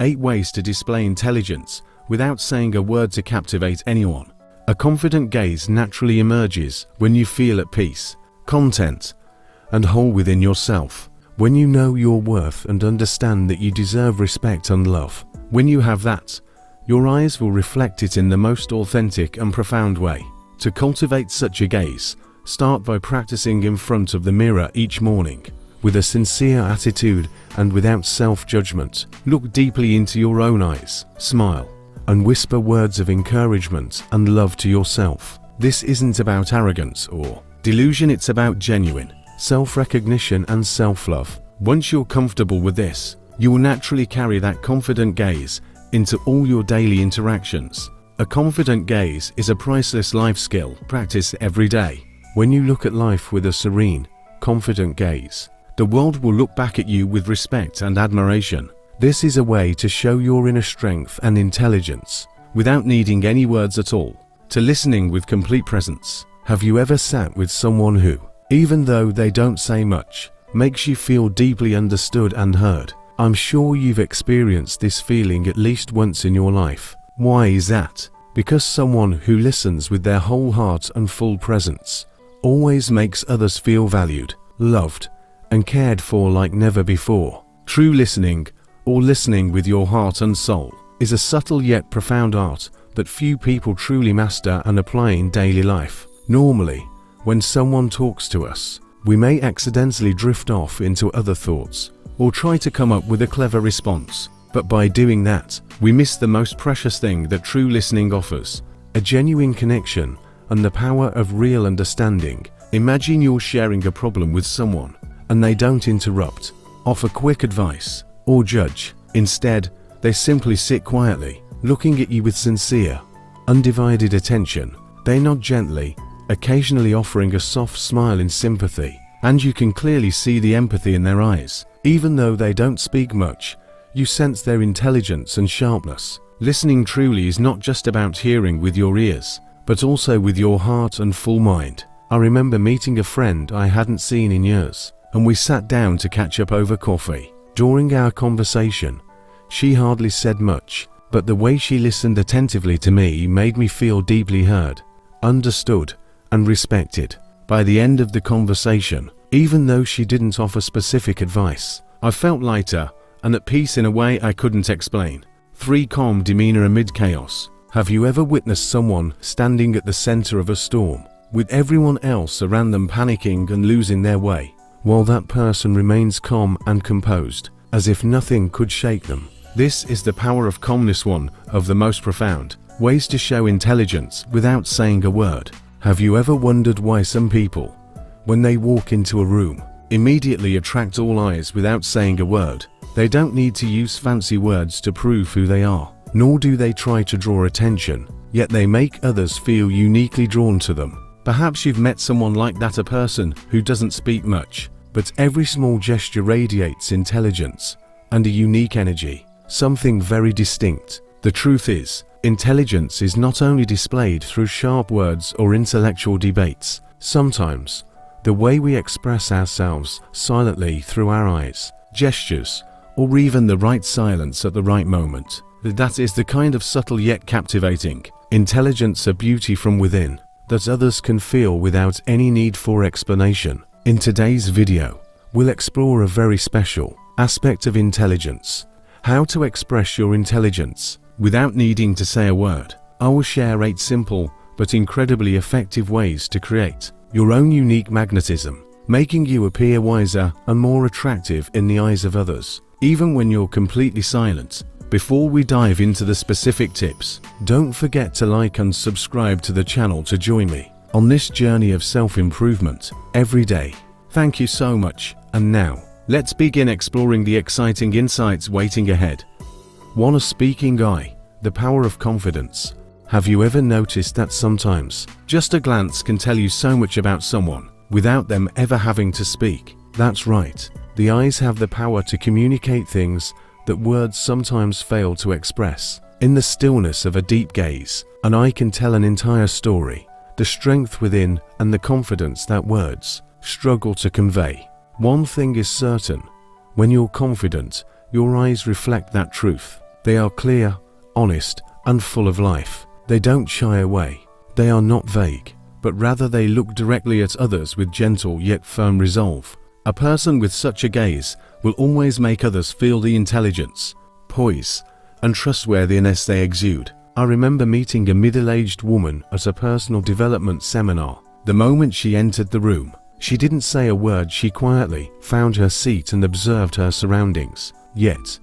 8 ways to display intelligence without saying a word to captivate anyone. A confident gaze naturally emerges when you feel at peace, content, and whole within yourself. When you know your worth and understand that you deserve respect and love. When you have that, your eyes will reflect it in the most authentic and profound way. To cultivate such a gaze, start by practicing in front of the mirror each morning. With a sincere attitude and without self-judgment, look deeply into your own eyes, smile, and whisper words of encouragement and love to yourself. This isn't about arrogance or delusion, it's about genuine self-recognition and self-love. Once you're comfortable with this, you will naturally carry that confident gaze into all your daily interactions. A confident gaze is a priceless life skill. Practice every day. When you look at life with a serene, confident gaze, the world will look back at you with respect and admiration. This is a way to show your inner strength and intelligence without needing any words at all. To listening with complete presence. Have you ever sat with someone who, even though they don't say much, makes you feel deeply understood and heard? I'm sure you've experienced this feeling at least once in your life. Why is that? Because someone who listens with their whole heart and full presence always makes others feel valued, loved, and cared for like never before. True listening, or listening with your heart and soul, is a subtle yet profound art that few people truly master and apply in daily life. Normally, when someone talks to us, we may accidentally drift off into other thoughts or try to come up with a clever response. But by doing that, we miss the most precious thing that true listening offers: a genuine connection and the power of real understanding. Imagine you're sharing a problem with someone and they don't interrupt, offer quick advice, or judge. Instead, they simply sit quietly, looking at you with sincere, undivided attention. They nod gently, occasionally offering a soft smile in sympathy, and you can clearly see the empathy in their eyes. Even though they don't speak much, you sense their intelligence and sharpness. Listening truly is not just about hearing with your ears, but also with your heart and full mind. I remember meeting a friend I hadn't seen in years, and we sat down to catch up over coffee. During our conversation, she hardly said much, but the way she listened attentively to me made me feel deeply heard, understood, and respected. By the end of the conversation, even though she didn't offer specific advice, I felt lighter and at peace in a way I couldn't explain. 3. Calm demeanor amid chaos. Have you ever witnessed someone standing at the center of a storm, with everyone else around them panicking and losing their way, while that person remains calm and composed, as if nothing could shake them? This is the power of calmness, one of the most profound ways to show intelligence without saying a word. Have you ever wondered why some people, when they walk into a room, immediately attract all eyes without saying a word? They don't need to use fancy words to prove who they are, nor do they try to draw attention, yet they make others feel uniquely drawn to them. Perhaps you've met someone like that, a person who doesn't speak much, but every small gesture radiates intelligence and a unique energy, something very distinct. The truth is, intelligence is not only displayed through sharp words or intellectual debates. Sometimes, the way we express ourselves silently through our eyes, gestures, or even the right silence at the right moment. That is the kind of subtle yet captivating intelligence, a beauty from within, that others can feel without any need for explanation. In today's video, we'll explore a very special aspect of intelligence: how to express your intelligence without needing to say a word. I will share 8 simple but incredibly effective ways to create your own unique magnetism, making you appear wiser and more attractive in the eyes of others, even when you're completely silent. Before we dive into the specific tips, don't forget to like and subscribe to the channel to join me on this journey of self-improvement every day. Thank you so much, and now, let's begin exploring the exciting insights waiting ahead. 1. A speaking eye. The power of confidence. Have you ever noticed that sometimes just a glance can tell you so much about someone without them ever having to speak? That's right, the eyes have the power to communicate things that words sometimes fail to express. In the stillness of a deep gaze, an eye can tell an entire story, the strength within and the confidence that words struggle to convey. One thing is certain: when you're confident, your eyes reflect that truth. They are clear, honest, and full of life. They don't shy away. They are not vague, but rather they look directly at others with gentle yet firm resolve. A person with such a gaze will always make others feel the intelligence, poise, and trustworthiness they exude. I remember meeting a middle-aged woman at a personal development seminar. The moment she entered the room, she didn't say a word. She quietly found her seat and observed her surroundings. Yet,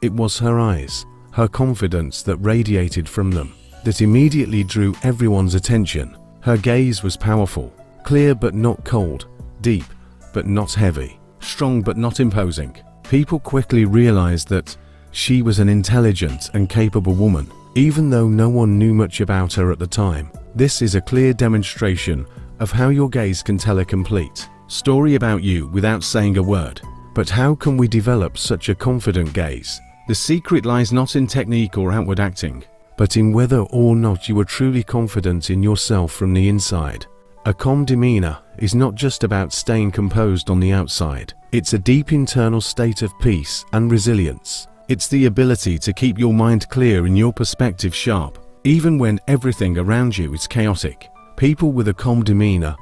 it was her eyes, her confidence that radiated from them, that immediately drew everyone's attention. Her gaze was powerful, clear but not cold, deep but not heavy, strong but not imposing. People quickly realized that she was an intelligent and capable woman, even though no one knew much about her at the time. This is a clear demonstration of how your gaze can tell a complete story about you without saying a word. But how can we develop such a confident gaze? The secret lies not in technique or outward acting, but in whether or not you are truly confident in yourself from the inside. A calm demeanor is not just about staying composed on the outside. It's a deep internal state of peace and resilience. It's the ability to keep your mind clear and your perspective sharp, even when everything around you is chaotic. People with a calm demeanor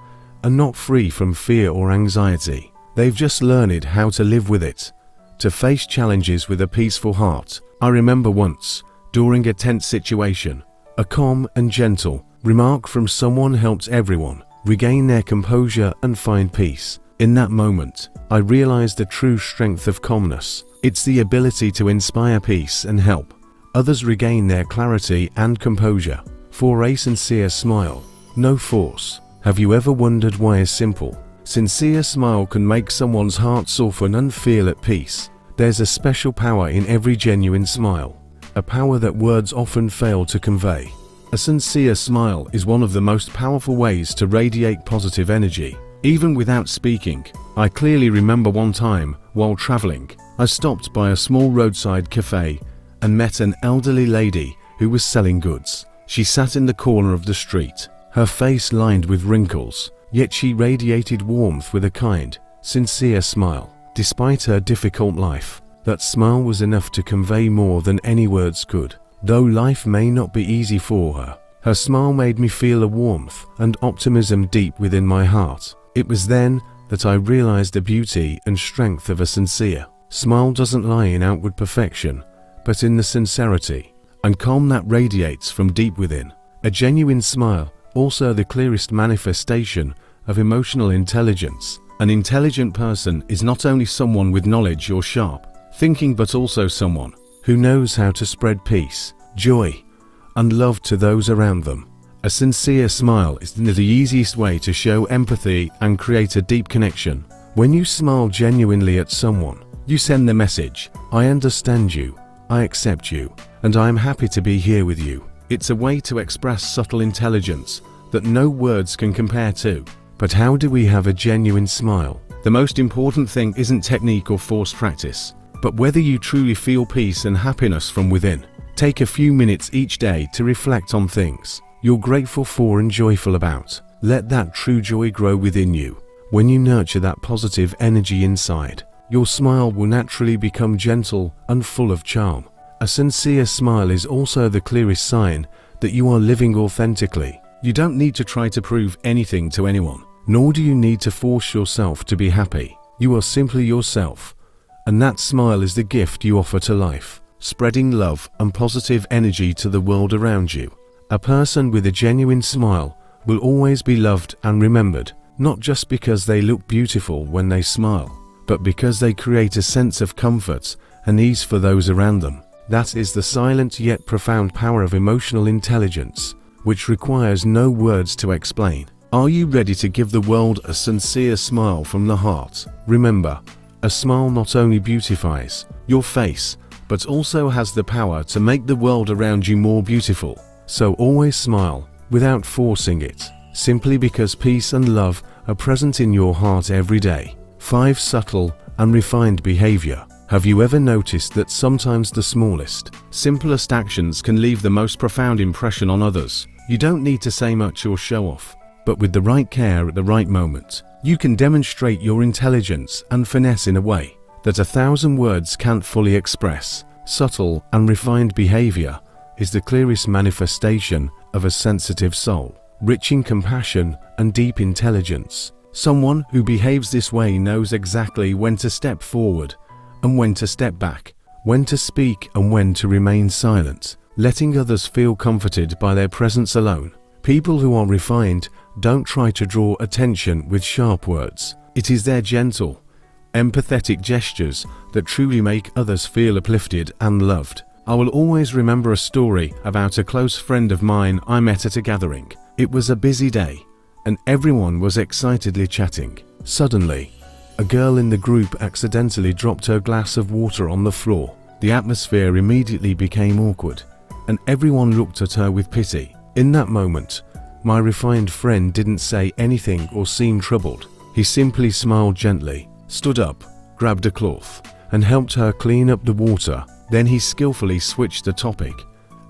are not free from fear or anxiety. They've just learned how to live with it, to face challenges with a peaceful heart. I remember once, during a tense situation, a calm and gentle remark from someone helped everyone regain their composure and find peace. In that moment, I realized the true strength of calmness. It's the ability to inspire peace and help others regain their clarity and composure. For a sincere smile, no force. Have you ever wondered why a simple, sincere smile can make someone's heart soften and feel at peace? There's a special power in every genuine smile, a power that words often fail to convey. A sincere smile is one of the most powerful ways to radiate positive energy, even without speaking. I clearly remember one time, while traveling, I stopped by a small roadside cafe and met an elderly lady who was selling goods. She sat in the corner of the street, her face lined with wrinkles, yet she radiated warmth with a kind, sincere smile. Despite her difficult life, that smile was enough to convey more than any words could. Though life may not be easy for her, her smile made me feel a warmth and optimism deep within my heart. It was then that I realized the beauty and strength of a sincere smile doesn't lie in outward perfection, but in the sincerity and calm that radiates from deep within. A genuine smile, also the clearest manifestation of emotional intelligence. An intelligent person is not only someone with knowledge or sharp thinking, but also someone who knows how to spread peace, joy, and love to those around them. A sincere smile is the easiest way to show empathy and create a deep connection. When you smile genuinely at someone, you send the message, "I understand you, I accept you, and I am happy to be here with you." It's a way to express subtle intelligence that no words can compare to. But how do we have a genuine smile? The most important thing isn't technique or forced practice, but whether you truly feel peace and happiness from within. Take a few minutes each day to reflect on things you're grateful for and joyful about. Let that true joy grow within you. When you nurture that positive energy inside, your smile will naturally become gentle and full of charm. A sincere smile is also the clearest sign that you are living authentically. You don't need to try to prove anything to anyone, nor do you need to force yourself to be happy. You are simply yourself. And that smile is the gift you offer to life, spreading love and positive energy to the world around you. A person with a genuine smile will always be loved and remembered, not just because they look beautiful when they smile, but because they create a sense of comfort and ease for those around them. That is the silent yet profound power of emotional intelligence, which requires no words to explain. Are you ready to give the world a sincere smile from the heart? Remember, a smile not only beautifies your face, but also has the power to make the world around you more beautiful. So always smile, without forcing it, simply because peace and love are present in your heart every day. 5 subtle and refined behavior. Have you ever noticed that sometimes the smallest, simplest actions can leave the most profound impression on others? You don't need to say much or show off, but with the right care at the right moment, you can demonstrate your intelligence and finesse in a way that 1,000 words can't fully express. subtle and refined behavior is the clearest manifestation of a sensitive soul, rich in compassion and deep intelligence. Someone who behaves this way knows exactly when to step forward and when to step back, when to speak and when to remain silent, letting others feel comforted by their presence alone. People who are refined don't try to draw attention with sharp words. It is their gentle, empathetic gestures that truly make others feel uplifted and loved. I will always remember a story about a close friend of mine I met at a gathering. It was a busy day, and everyone was excitedly chatting. Suddenly, a girl in the group accidentally dropped her glass of water on the floor. The atmosphere immediately became awkward, and everyone looked at her with pity. In that moment, my refined friend didn't say anything or seem troubled. He simply smiled gently, stood up, grabbed a cloth, and helped her clean up the water. Then he skillfully switched the topic,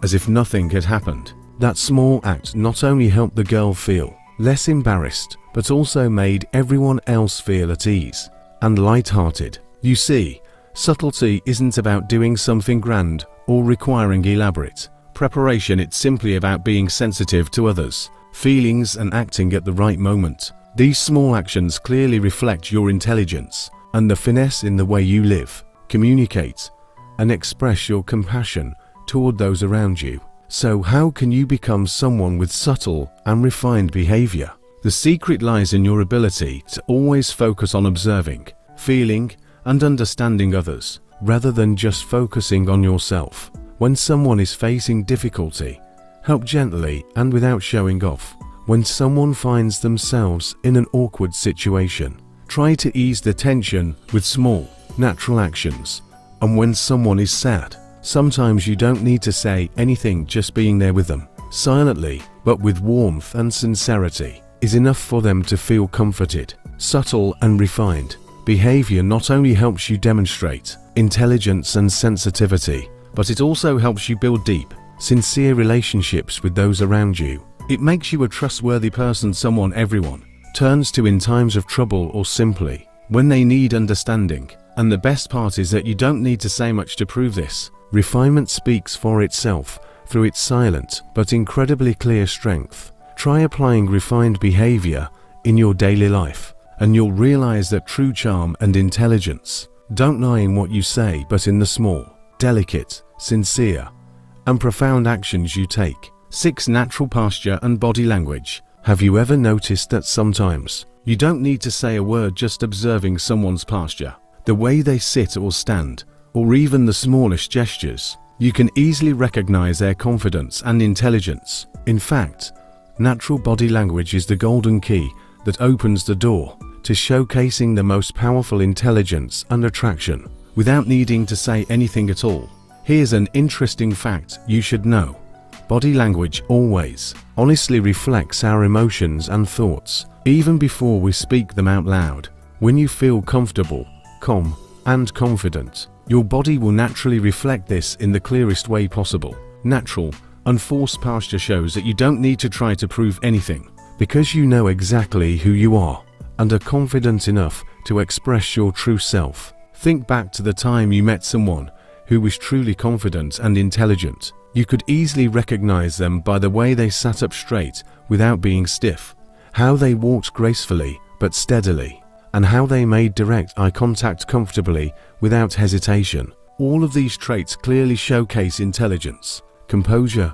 as if nothing had happened. That small act not only helped the girl feel less embarrassed, but also made everyone else feel at ease and light-hearted. You see, subtlety isn't about doing something grand or requiring elaborate preparation. It's simply about being sensitive to others' feelings and acting at the right moment. These small actions clearly reflect your intelligence and the finesse in the way you live, communicate, and express your compassion toward those around you. So how can you become someone with subtle and refined behavior? The secret lies in your ability to always focus on observing, feeling, and understanding others, rather than just focusing on yourself. When someone is facing difficulty, help gently and without showing off. When someone finds themselves in an awkward situation, try to ease the tension with small, natural actions. And when someone is sad, sometimes you don't need to say anything, just being there with them, silently, but with warmth and sincerity, is enough for them to feel comforted. Subtle and refined behavior not only helps you demonstrate intelligence and sensitivity, but it also helps you build deep, sincere relationships with those around you. It makes you a trustworthy person, someone everyone turns to in times of trouble or simply when they need understanding. And the best part is that you don't need to say much to prove this. Refinement speaks for itself through its silent but incredibly clear strength. Try applying refined behavior in your daily life, and you'll realize that true charm and intelligence don't lie in what you say, but in the small, delicate, sincere, and profound actions you take. 6. Natural posture and body language. Have you ever noticed that sometimes you don't need to say a word, just observing someone's posture, the way they sit or stand, or even the smallest gestures, you can easily recognize their confidence and intelligence. In fact, natural body language is the golden key that opens the door to showcasing the most powerful intelligence and attraction without needing to say anything at all. Here's an interesting fact you should know. Body language always honestly reflects our emotions and thoughts, even before we speak them out loud. When you feel comfortable, calm, and confident, your body will naturally reflect this in the clearest way possible. Natural, unforced posture shows that you don't need to try to prove anything, because you know exactly who you are and are confident enough to express your true self. Think back to the time you met someone who was truly confident and intelligent. You could easily recognize them by the way they sat up straight without being stiff, how they walked gracefully but steadily, and how they made direct eye contact comfortably without hesitation. All of these traits clearly showcase intelligence, composure,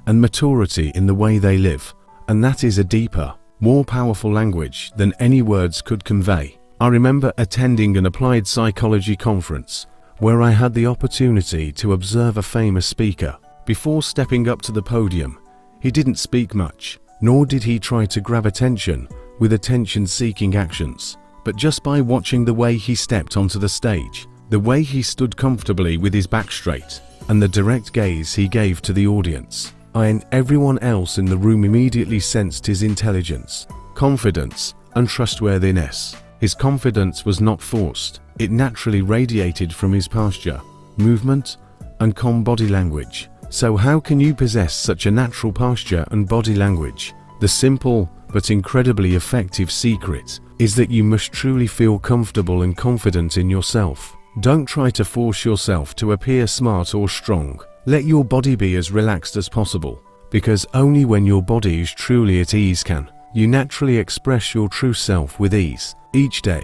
and maturity in the way they live, and that is a deeper, more powerful language than any words could convey. I remember attending an applied psychology conference where I had the opportunity to observe a famous speaker. Before stepping up to the podium, he didn't speak much, nor did he try to grab attention with attention-seeking actions. But just by watching the way he stepped onto the stage, the way he stood comfortably with his back straight, and the direct gaze he gave to the audience, I and everyone else in the room immediately sensed his intelligence, confidence, and trustworthiness. His confidence was not forced. It naturally radiated from his posture, movement, and calm body language. So how can you possess such a natural posture and body language? The simple but incredibly effective secret is that you must truly feel comfortable and confident in yourself. Don't try to force yourself to appear smart or strong. Let your body be as relaxed as possible, because only when your body is truly at ease can you naturally express your true self with ease. Each day,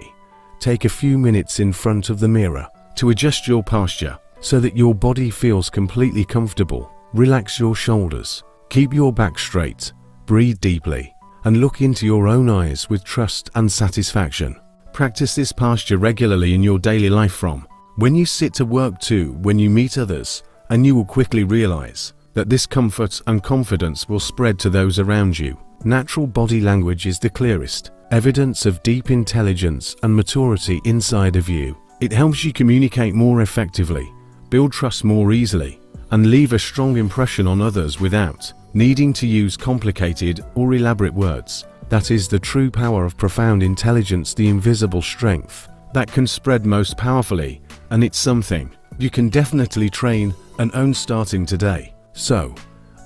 take a few minutes in front of the mirror to adjust your posture so that your body feels completely comfortable. Relax your shoulders, keep your back straight, breathe deeply, and look into your own eyes with trust and satisfaction. Practice this posture regularly in your daily life, from when you sit to work to when you meet others, and you will quickly realize that this comfort and confidence will spread to those around you. Natural body language is the clearest evidence of deep intelligence and maturity inside of you. It helps you communicate more effectively, build trust more easily, and leave a strong impression on others without needing to use complicated or elaborate words. That is the true power of profound intelligence, the invisible strength that can spread most powerfully, and it's something you can definitely train and own starting today. So,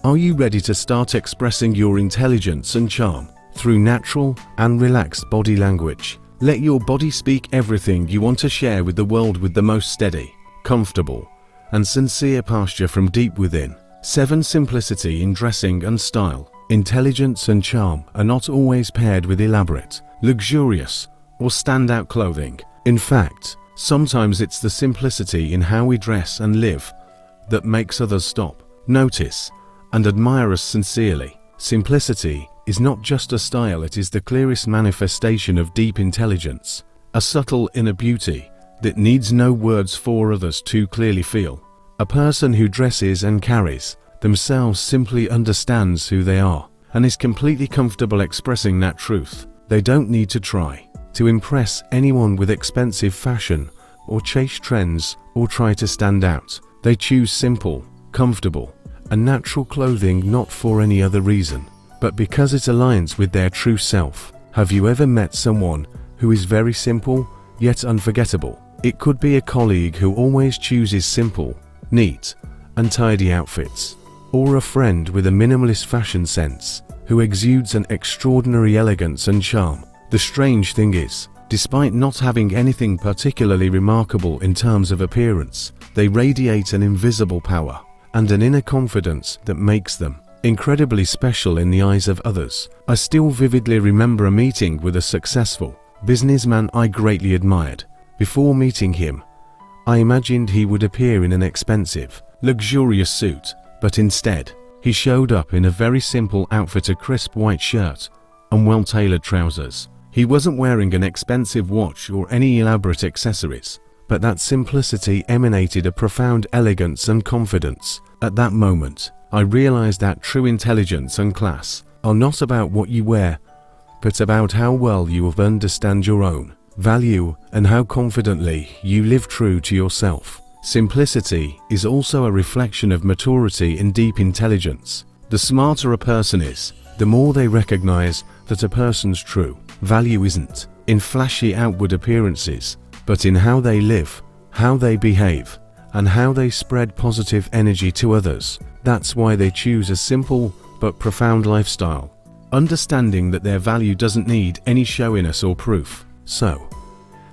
are you ready to start expressing your intelligence and charm through natural and relaxed body language? Let your body speak everything you want to share with the world with the most steady, comfortable, and sincere posture from deep within. 7. Simplicity in dressing and style. Intelligence and charm are not always paired with elaborate, luxurious, or standout clothing. In fact, sometimes it's the simplicity in how we dress and live that makes others stop, notice, and admire us sincerely. Simplicity is not just a style, it is the clearest manifestation of deep intelligence, a subtle inner beauty that needs no words for others to clearly feel. A person who dresses and carries themselves simply understands who they are and is completely comfortable expressing that truth. They don't need to try to impress anyone with expensive fashion or chase trends or try to stand out. They choose simple, comfortable, and natural clothing not for any other reason, but because it aligns with their true self. Have you ever met someone who is very simple yet unforgettable? It could be a colleague who always chooses simple, neat, and tidy outfits, or a friend with a minimalist fashion sense who exudes an extraordinary elegance and charm. The strange thing is, despite not having anything particularly remarkable in terms of appearance, they radiate an invisible power and an inner confidence that makes them incredibly special in the eyes of others. I still vividly remember a meeting with a successful businessman I greatly admired. Before meeting him, I imagined he would appear in an expensive, luxurious suit, but instead, he showed up in a very simple outfit: a crisp white shirt and well-tailored trousers. He wasn't wearing an expensive watch or any elaborate accessories, but that simplicity emanated a profound elegance and confidence. At that moment, I realized that true intelligence and class are not about what you wear, but about how well you understand your own value and how confidently you live true to yourself. Simplicity is also a reflection of maturity and deep intelligence. The smarter a person is, the more they recognize that a person's true value isn't in flashy outward appearances, but in how they live, how they behave, and how they spread positive energy to others. That's why they choose a simple but profound lifestyle, understanding that their value doesn't need any showiness or proof. So,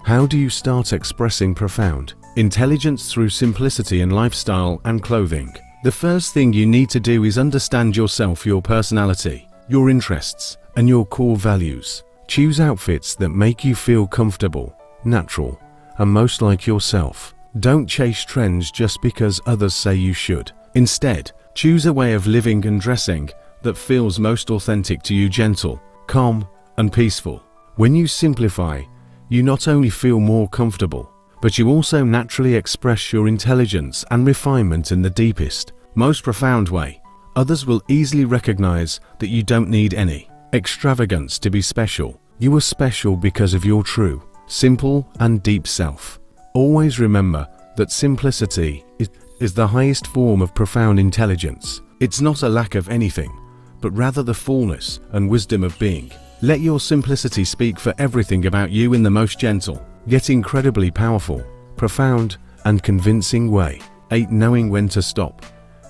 how do you start expressing profound intelligence through simplicity in lifestyle and clothing? The first thing you need to do is understand yourself, your personality, your interests, and your core values. Choose outfits that make you feel comfortable, natural, and most like yourself. Don't chase trends just because others say you should. Instead, choose a way of living and dressing that feels most authentic to you: gentle, calm, and peaceful. When you simplify, you not only feel more comfortable, but you also naturally express your intelligence and refinement in the deepest, most profound way. Others will easily recognize that you don't need any extravagance to be special. You are special because of your true, simple, and deep self. Always remember that simplicity is the highest form of profound intelligence. It's not a lack of anything, but rather the fullness and wisdom of being. Let your simplicity speak for everything about you in the most gentle, yet incredibly powerful, profound, and convincing way. 8. Knowing when to stop.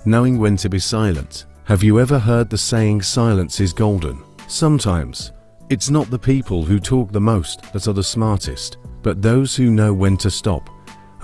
Knowing when to be silent. Have you ever heard the saying, silence is golden? Sometimes, it's not the people who talk the most that are the smartest, but those who know when to stop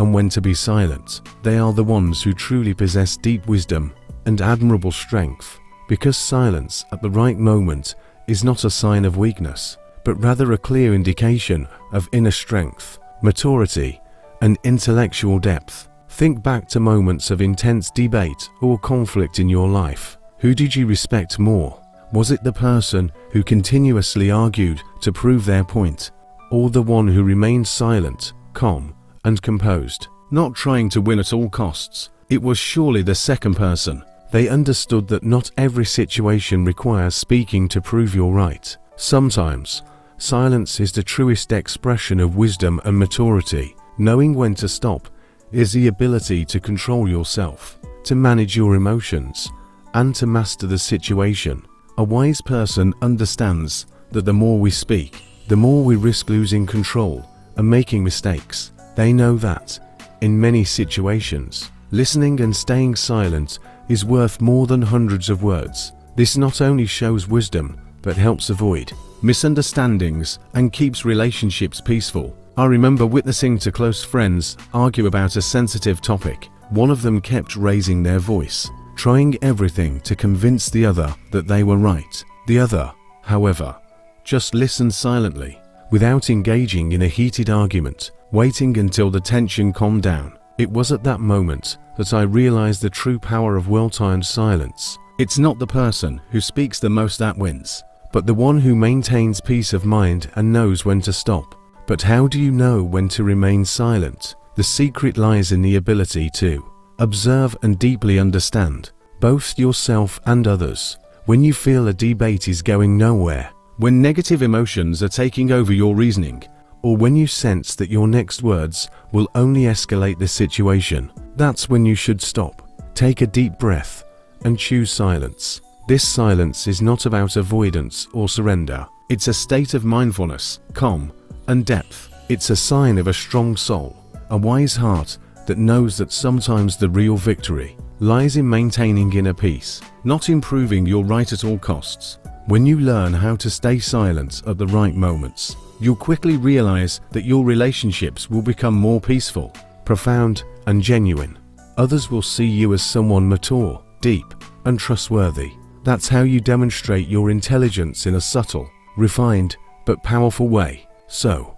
and when to be silent. They are the ones who truly possess deep wisdom and admirable strength, because silence at the right moment is not a sign of weakness, but rather a clear indication of inner strength, maturity, and intellectual depth. Think back to moments of intense debate or conflict in your life. Who did you respect more? Was it the person who continuously argued to prove their point, or the one who remained silent, calm, and composed, not trying to win at all costs? It was surely the second person. They understood that not every situation requires speaking to prove you're right. Sometimes, silence is the truest expression of wisdom and maturity. Knowing when to stop is the ability to control yourself, to manage your emotions, and to master the situation. A wise person understands that the more we speak, the more we risk losing control and making mistakes. They know that, in many situations, listening and staying silent is worth more than hundreds of words. This not only shows wisdom, but helps avoid misunderstandings and keeps relationships peaceful. I remember witnessing two close friends argue about a sensitive topic. One of them kept raising their voice, trying everything to convince the other that they were right. The other, however, just listened silently, without engaging in a heated argument, waiting until the tension calmed down. It was at that moment that I realized the true power of well-timed silence. It's not the person who speaks the most that wins, but the one who maintains peace of mind and knows when to stop. But how do you know when to remain silent? The secret lies in the ability to observe and deeply understand both yourself and others. When you feel a debate is going nowhere, when negative emotions are taking over your reasoning, or when you sense that your next words will only escalate the situation, that's when you should stop. Take a deep breath and choose silence. This silence is not about avoidance or surrender. It's a state of mindfulness, calm, and depth. It's a sign of a strong soul, a wise heart that knows that sometimes the real victory lies in maintaining inner peace, not in proving you're right at all costs. When you learn how to stay silent at the right moments, you'll quickly realize that your relationships will become more peaceful, profound, and genuine. Others will see you as someone mature, deep, and trustworthy. That's how you demonstrate your intelligence in a subtle, refined, but powerful way. So,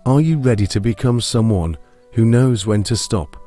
are you ready to become someone who knows when to stop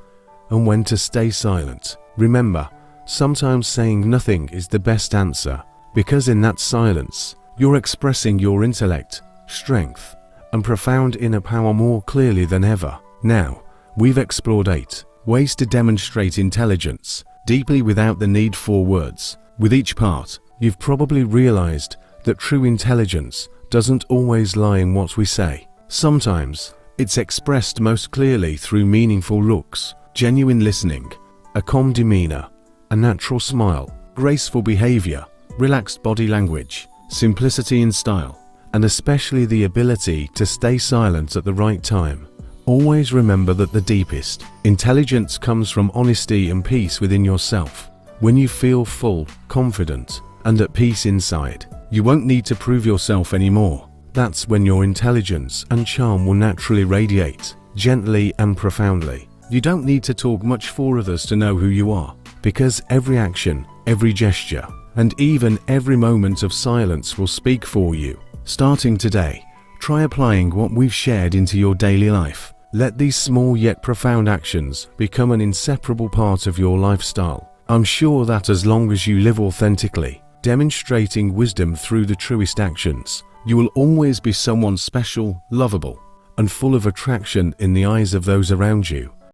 and when to stay silent? Remember, sometimes saying nothing is the best answer, because in that silence, you're expressing your intellect, strength, and profound inner power more clearly than ever. Now, we've explored 8 ways to demonstrate intelligence deeply without the need for words. With each part, you've probably realized that true intelligence doesn't always lie in what we say. Sometimes, it's expressed most clearly through meaningful looks, genuine listening, a calm demeanor, a natural smile, graceful behavior, relaxed body language, simplicity in style, and especially the ability to stay silent at the right time. Always remember that the deepest intelligence comes from honesty and peace within yourself. When you feel full, confident, and at peace inside, you won't need to prove yourself anymore. That's when your intelligence and charm will naturally radiate, gently and profoundly. You don't need to talk much for others to know who you are, because every action, every gesture, and even every moment of silence will speak for you. Starting today, try applying what we've shared into your daily life. Let these small yet profound actions become an inseparable part of your lifestyle. I'm sure that as long as you live authentically, demonstrating wisdom through the truest actions, you will always be someone special, lovable, and full of attraction in the eyes of those around you.